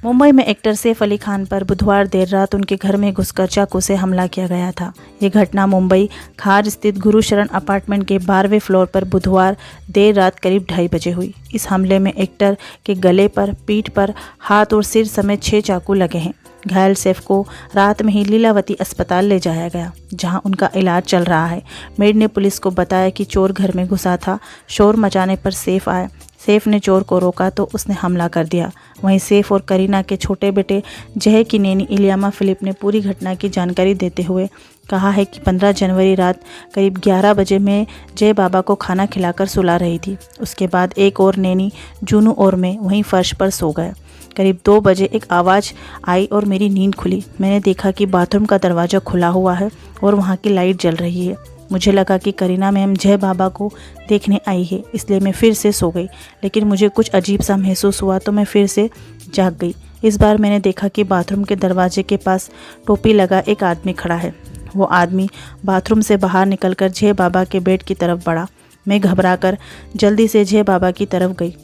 मुंबई में एक्टर सैफ अली खान पर बुधवार देर रात उनके घर में घुसकर चाकू से हमला किया गया था। ये घटना मुंबई खार स्थित गुरुशरण अपार्टमेंट के 12वें फ्लोर पर बुधवार देर रात करीब 2:30 बजे हुई। इस हमले में एक्टर के गले पर, पीठ पर, हाथ और सिर समेत 6 चाकू लगे हैं। घायल सैफ को रात में ही लीलावती अस्पताल ले जाया गया, जहां उनका इलाज चल रहा है। मेड ने पुलिस को बताया कि चोर घर में घुसा था। शोर मचाने पर सैफ आया। सैफ ने चोर को रोका तो उसने हमला कर दिया। वहीं सैफ और करीना के छोटे बेटे जय की नेनी इलियामा फिलिप ने पूरी घटना की जानकारी देते हुए कहा है कि 15 जनवरी रात करीब 11 बजे मैं जय बाबा को खाना खिलाकर सुला रही थी। उसके बाद एक और नेनी जूनू और मैं वहीं फर्श पर सो गए। करीब 2 बजे एक आवाज़ आई और मेरी नींद खुली। मैंने देखा कि बाथरूम का दरवाज़ा खुला हुआ है और वहाँ की लाइट जल रही है। मुझे लगा कि करीना मैम जय बाबा को देखने आई है, इसलिए मैं फिर से सो गई। लेकिन मुझे कुछ अजीब सा महसूस हुआ तो मैं फिर से जाग गई। इस बार मैंने देखा कि बाथरूम के दरवाजे के पास टोपी लगा एक आदमी खड़ा है। वो आदमी बाथरूम से बाहर निकलकर जय बाबा के बेड की तरफ बढ़ा। मैं घबराकर जल्दी से जय बाबा की तरफ गई,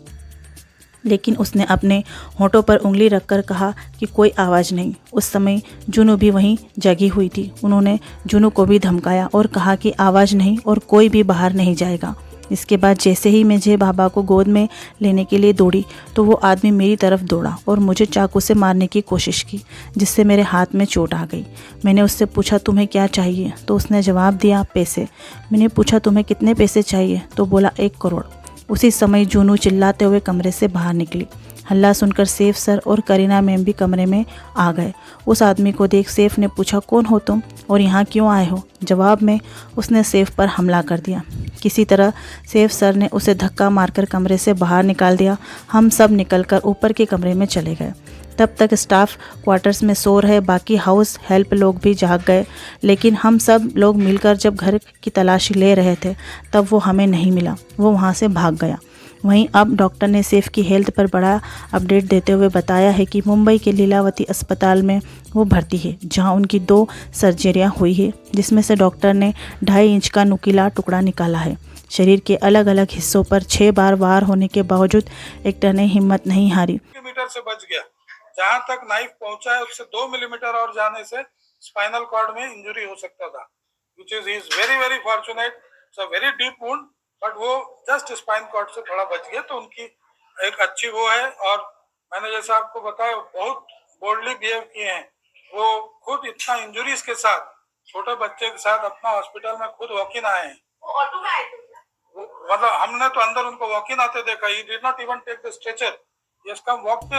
लेकिन उसने अपने होठों पर उंगली रखकर कहा कि कोई आवाज़ नहीं। उस समय जूनू भी वहीं जगी हुई थी। उन्होंने जूनू को भी धमकाया और कहा कि आवाज़ नहीं और कोई भी बाहर नहीं जाएगा। इसके बाद जैसे ही मैं जय बाबा को गोद में लेने के लिए दौड़ी तो वो आदमी मेरी तरफ दौड़ा और मुझे चाकू से मारने की कोशिश की, जिससे मेरे हाथ में चोट आ गई। मैंने उससे पूछा तुम्हें क्या चाहिए, तो उसने जवाब दिया पैसे। मैंने पूछा तुम्हें कितने पैसे चाहिए, तो बोला 1 करोड़। उसी समय जूनू चिल्लाते हुए कमरे से बाहर निकली। हल्ला सुनकर सैफ सर और करीना मैम भी कमरे में आ गए। उस आदमी को देख सैफ ने पूछा कौन हो तुम और यहाँ क्यों आए हो। जवाब में उसने सैफ पर हमला कर दिया। किसी तरह सैफ सर ने उसे धक्का मारकर कमरे से बाहर निकाल दिया। हम सब निकलकर ऊपर के कमरे में चले गए। तब तक स्टाफ क्वार्टर्स में सो रहे बाकी हाउस हेल्प लोग भी जाग गए, लेकिन हम सब लोग मिलकर जब घर की तलाशी ले रहे थे तब वो हमें नहीं मिला। वो वहाँ से भाग गया। वहीं अब डॉक्टर ने सैफ की हेल्थ पर बड़ा अपडेट देते हुए बताया है कि मुंबई के लीलावती अस्पताल में वो भर्ती है, जहां उनकी 2 सर्जरियां हुई है, जिसमें से डॉक्टर ने 2.5 इंच का नुकीला टुकड़ा निकाला है। शरीर के अलग अलग हिस्सों पर 6 बार वार होने के बावजूद एक्टर ने हिम्मत नहीं हारी। मीटर से बच गया। जहां तक नाइफ पहुंचा है उससे 2 मिलीमीटर और जाने से स्पाइनल कॉर्ड में इंजरी हो सकता था, which is he is very very fortunate. It's a very deep wound, but वो जस्ट स्पाइन कॉर्ड से थोड़ा बच गया, तो उनकी एक अच्छी वो है। और मैंने जैसा आपको बताया बहुत बोल्डली बिहेव किए हैं। वो खुद इतना इंजुरीज के साथ छोटे बच्चे के साथ अपना हॉस्पिटल में खुद वॉक इन आए हैं। मतलब हमने तो अंदर उनको वॉक इन आते देखा। He did not even take the stretcher.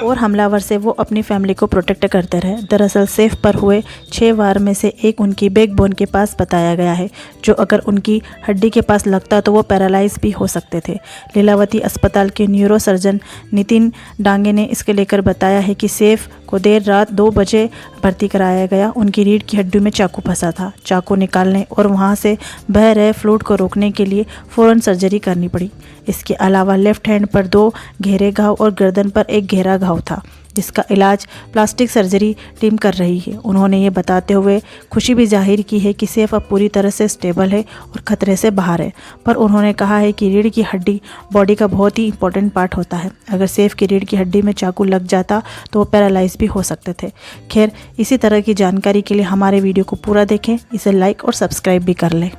और हमलावर से वो अपनी फैमिली को प्रोटेक्ट करते रहे। दरअसल सैफ पर हुए 6 वार में से एक उनकी बैकबोन के पास बताया गया है, जो अगर उनकी हड्डी के पास लगता तो वो पैरालाइज भी हो सकते थे। लीलावती अस्पताल के न्यूरो सर्जन नितिन डांगे ने इसके लेकर बताया है कि सैफ को देर रात 2 बजे भर्ती कराया गया। उनकी रीढ़ की हड्डी में चाकू फंसा था। चाकू निकालने और वहाँ से बह रहे फ्लूइड को रोकने के लिए फ़ौरन सर्जरी करनी पड़ी। इसके अलावा लेफ्ट हैंड पर 2 गहरे घाव और गर्दन पर एक गहरा घाव था, जिसका इलाज प्लास्टिक सर्जरी टीम कर रही है। उन्होंने ये बताते हुए खुशी भी जाहिर की है कि सैफ अब पूरी तरह से स्टेबल है और खतरे से बाहर है। पर उन्होंने कहा है कि रीढ़ की हड्डी बॉडी का बहुत ही इंपॉर्टेंट पार्ट होता है। अगर सैफ की रीढ़ की हड्डी में चाकू लग जाता तो वो पैरालाइज भी हो सकते थे। खैर, इसी तरह की जानकारी के लिए हमारे वीडियो को पूरा देखें, इसे लाइक और सब्सक्राइब भी कर लें।